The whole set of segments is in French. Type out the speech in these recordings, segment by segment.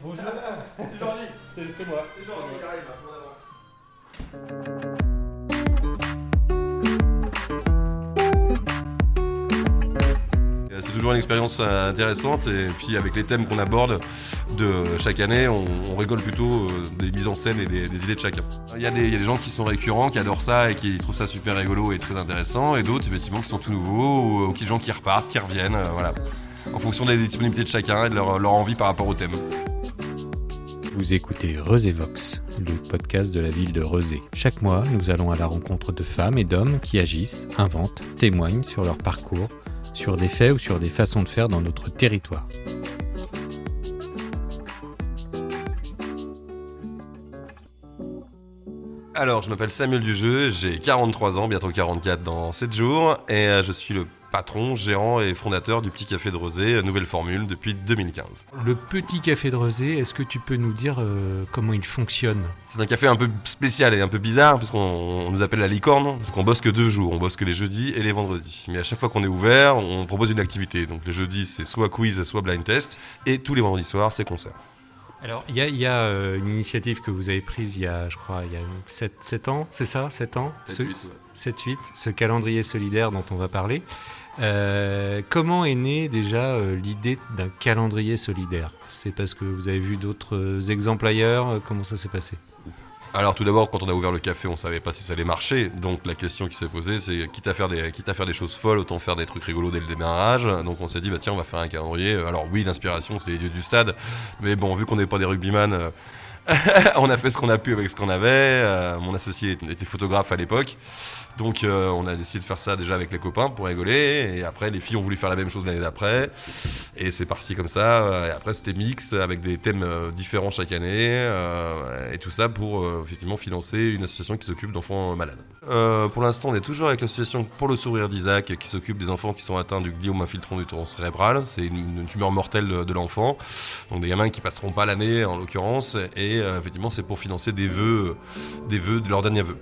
Bonjour. C'est Jordi. C'est moi. C'est Jordi, il arrive, on avance. C'est toujours une expérience intéressante et puis avec les thèmes qu'on aborde de chaque année, on rigole plutôt des mises en scène et des idées de chacun. Il y a des gens qui sont récurrents, qui adorent ça et qui trouvent ça super rigolo et très intéressant, et d'autres effectivement qui sont tout nouveaux ou qui gens qui repartent, qui reviennent, voilà, en fonction des disponibilités de chacun et de leur envie par rapport au thème. Vous écoutez Reusévox, le podcast de la ville de Rezé. Chaque mois, nous allons à la rencontre de femmes et d'hommes qui agissent, inventent, témoignent sur leur parcours, sur des faits ou sur des façons de faire dans notre territoire. Alors, je m'appelle Samuel Dujeu, j'ai 43 ans, bientôt 44 dans 7 jours, et je suis le patron, gérant et fondateur du Petit Café de Rezé, nouvelle formule, depuis 2015. Le Petit Café de Rezé, est-ce que tu peux nous dire comment il fonctionne ? C'est un café un peu spécial et un peu bizarre, puisqu'on nous appelle la licorne, parce qu'on bosse que 2 jours, on bosse que les jeudis et les vendredis. Mais à chaque fois qu'on est ouvert, on propose une activité. Donc les jeudis, c'est soit quiz, soit blind test, et tous les vendredis soirs, c'est concert. Alors, il y a une initiative que vous avez prise il y a 7 ans, c'est ça, 7 ans 7-8, ce calendrier solidaire dont on va parler. Comment est née déjà l'idée d'un calendrier solidaire ? C'est parce que vous avez vu d'autres exemples ailleurs ? Comment ça s'est passé ? Alors tout d'abord, quand on a ouvert le café, on savait pas si ça allait marcher. Donc la question qui s'est posée, c'est quitte à faire des choses folles, autant faire des trucs rigolos dès le démarrage. Donc on s'est dit, bah tiens, on va faire un calendrier. Alors oui, l'inspiration, c'est les dieux du stade. Mais bon, vu qu'on n'est pas des rugbyman, on a fait ce qu'on a pu avec ce qu'on avait. Mon associé était photographe à l'époque. Donc on a décidé de faire ça déjà avec les copains pour rigoler. Et après, les filles ont voulu faire la même chose l'année d'après. Et c'est parti comme ça. Et après, c'était mix avec des thèmes différents chaque année. Et tout ça pour effectivement financer une association qui s'occupe d'enfants malades. Pour l'instant, on est toujours avec l'association Pour le sourire d'Isaac qui s'occupe des enfants qui sont atteints du gliome infiltrant du tronc cérébral. C'est une tumeur mortelle de l'enfant. Donc des gamins qui passeront pas l'année en l'occurrence. Et effectivement, c'est pour financer des vœux de leurs derniers vœux.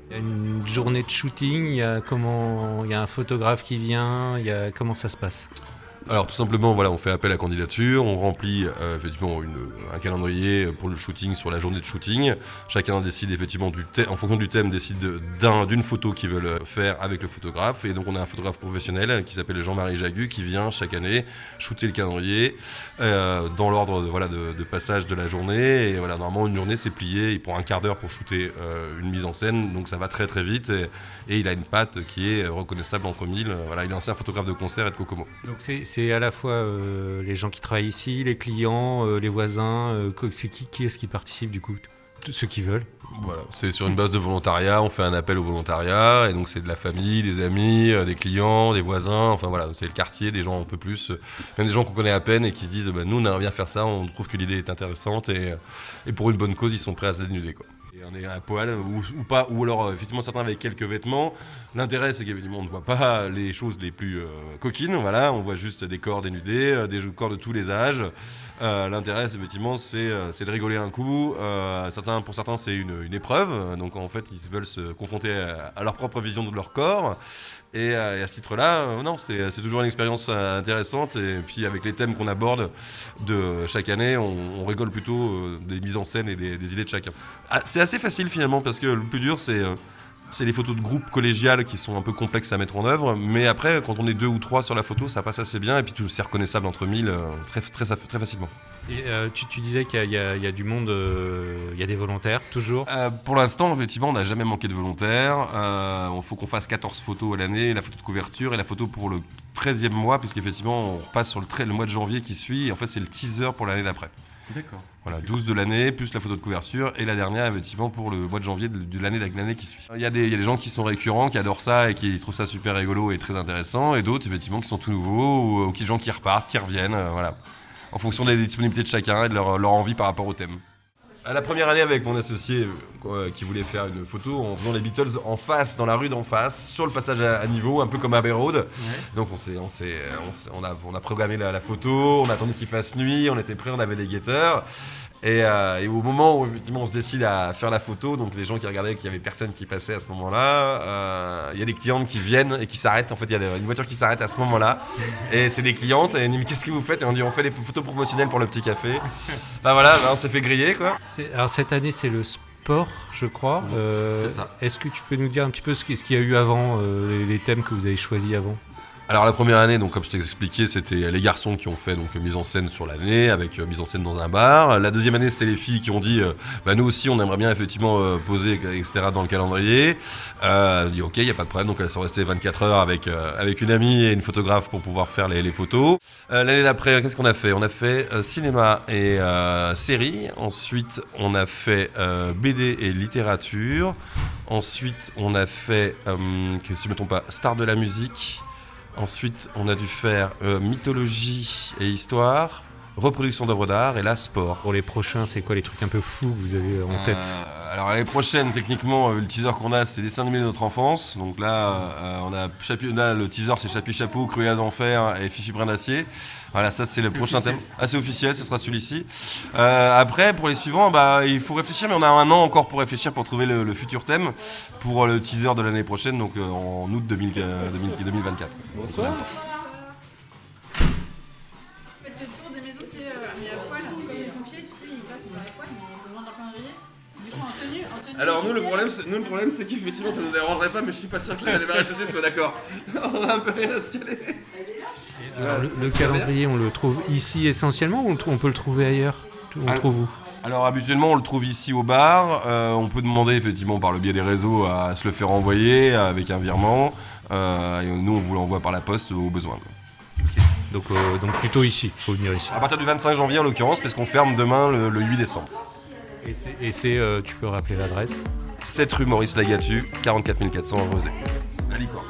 Il y a une journée de shooting, il y a un photographe qui vient, comment ça se passe ? Alors tout simplement, voilà, on fait appel à candidature, on remplit effectivement un calendrier pour le shooting sur la journée de shooting. Chacun décide effectivement en fonction du thème, décide d'une photo qu'ils veulent faire avec le photographe. Et donc on a un photographe professionnel qui s'appelle Jean-Marie Jagu qui vient chaque année shooter le calendrier dans l'ordre de passage de la journée. Et voilà, normalement une journée c'est plié, il prend un quart d'heure pour shooter une mise en scène, donc ça va très très vite. Et il a une patte qui est reconnaissable entre mille. Voilà, il est ancien photographe de concert et de Kokomo. Donc c'est à la fois les gens qui travaillent ici, les clients, les voisins, c'est qui est-ce qui participe du coup ? Tous ceux qui veulent. Voilà, c'est sur une base de volontariat, on fait un appel au volontariat, et donc c'est de la famille, des amis, des clients, des voisins, enfin voilà, c'est le quartier, des gens un peu plus, même des gens qu'on connaît à peine et qui disent bah, nous on aimerait bien faire ça, on trouve que l'idée est intéressante et pour une bonne cause ils sont prêts à se dénuder quoi. Et on est à poil ou pas, ou alors effectivement certains avec quelques vêtements. L'intérêt c'est qu'évidemment on ne voit pas les choses les plus coquines, voilà, on voit juste des corps dénudés, des corps de tous les âges. L'intérêt effectivement c'est de rigoler un coup. Pour certains c'est une épreuve, donc en fait ils veulent se confronter à leur propre vision de leur corps. Et à ce titre-là, non, c'est toujours une expérience intéressante. Et puis avec les thèmes qu'on aborde de chaque année, on rigole plutôt des mises en scène et des idées de chacun. C'est assez facile finalement parce que le plus dur c'est les photos de groupe collégiales qui sont un peu complexes à mettre en œuvre. Mais après, quand on est 2 ou 3 sur la photo, ça passe assez bien. Et puis tout c'est reconnaissable entre mille très facilement. Et tu disais qu'il y a du monde, il y a des volontaires, toujours. Pour l'instant, effectivement, on n'a jamais manqué de volontaires. Il faut qu'on fasse 14 photos à l'année, la photo de couverture et la photo pour le 13e mois, puisqu'effectivement, on repasse sur le mois de janvier qui suit. Et en fait, c'est le teaser pour l'année d'après. D'accord. Voilà, 12 de l'année, plus la photo de couverture, et la dernière, effectivement, pour le mois de janvier de l'année qui suit. Il y a des gens qui sont récurrents, qui adorent ça et qui trouvent ça super rigolo et très intéressant, et d'autres, effectivement, qui sont tout nouveaux, ou gens qui repartent, qui reviennent, voilà, en fonction des disponibilités de chacun et de leur envie par rapport au thème. À la première année avec mon associé qui voulait faire une photo en faisant les Beatles en face, dans la rue d'en face, sur le passage à niveau, un peu comme Abbey Road. Ouais. Donc on a programmé la photo, on a attendu qu'il fasse nuit, on était prêts, on avait les guetteurs. Et au moment où effectivement on se décide à faire la photo, donc les gens qui regardaient qu'il y avait personne qui passait à ce moment-là, il y a des clientes qui viennent et qui s'arrêtent. En fait, il y a une voiture qui s'arrête à ce moment-là, et c'est des clientes. Et elles disent mais qu'est-ce que vous faites? Et on dit on fait des photos promotionnelles pour le petit café. Enfin voilà, on s'est fait griller quoi. Alors cette année, c'est le sport, je crois. C'est ça. Est-ce que tu peux nous dire un petit peu ce qu'il y a eu avant, les thèmes que vous avez choisis avant? Alors la première année, donc comme je t'ai expliqué, c'était les garçons qui ont fait donc mise en scène sur l'année avec mise en scène dans un bar. La deuxième année, c'était les filles qui ont dit nous aussi on aimerait bien effectivement poser etc dans le calendrier. On dit ok, il y a pas de problème. Donc elles sont restées 24 heures avec une amie et une photographe pour pouvoir faire les photos. L'année d'après, qu'est-ce qu'on a fait? On a fait cinéma et série. Ensuite, on a fait BD et littérature. Ensuite, on a fait que si je me trompe pas, star de la musique. Ensuite, on a dû faire mythologie et histoire, reproduction d'œuvres d'art et là, sport. Pour les prochains, c'est quoi les trucs un peu fous que vous avez en tête? Alors l'année prochaine, techniquement, le teaser qu'on a, c'est Dessins animés de notre enfance. Donc là, on a le teaser, c'est Chapi Chapeau, Cruella d'enfer et Fifi Brin d'Acier. Voilà, ça c'est le prochain thème. Assez officiel, ce sera celui-ci. Après, pour les suivants, il faut réfléchir, mais on a un an encore pour réfléchir pour trouver le futur thème pour le teaser de l'année prochaine, donc en août 2024. Bonsoir. Faites le tour des maisons, tu sais, mais à poil, comme les pompiers, tu sais, ils passent par les poils, mais on demande un calendrier. Du coup, en tenue. Alors nous le problème c'est qu'effectivement ça nous dérangerait pas, mais je suis pas sûr que les maréchaussées soient d'accord. On a un peu rien à se caler. Alors, le calendrier, on le trouve ici essentiellement ou on peut le trouver ailleurs? On le trouve où? Alors habituellement on le trouve ici au bar, on peut demander effectivement par le biais des réseaux à se le faire envoyer avec un virement, et nous on vous l'envoie par la poste au besoin. Donc plutôt ici, faut venir ici. À partir du 25 janvier en l'occurrence, parce qu'on ferme demain le 8 décembre. Et tu peux rappeler l'adresse? 7 rue Maurice Lagatu, 44 400 à Rosé. À Licorne.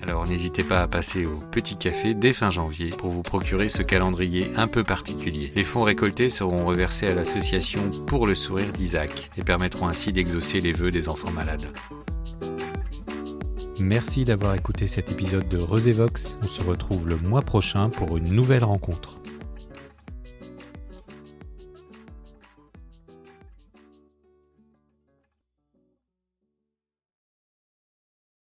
Alors n'hésitez pas à passer au Petit Café dès fin janvier pour vous procurer ce calendrier un peu particulier. Les fonds récoltés seront reversés à l'association Pour le Sourire d'Isaac et permettront ainsi d'exaucer les vœux des enfants malades. Merci d'avoir écouté cet épisode de Reusévox. On se retrouve le mois prochain pour une nouvelle rencontre.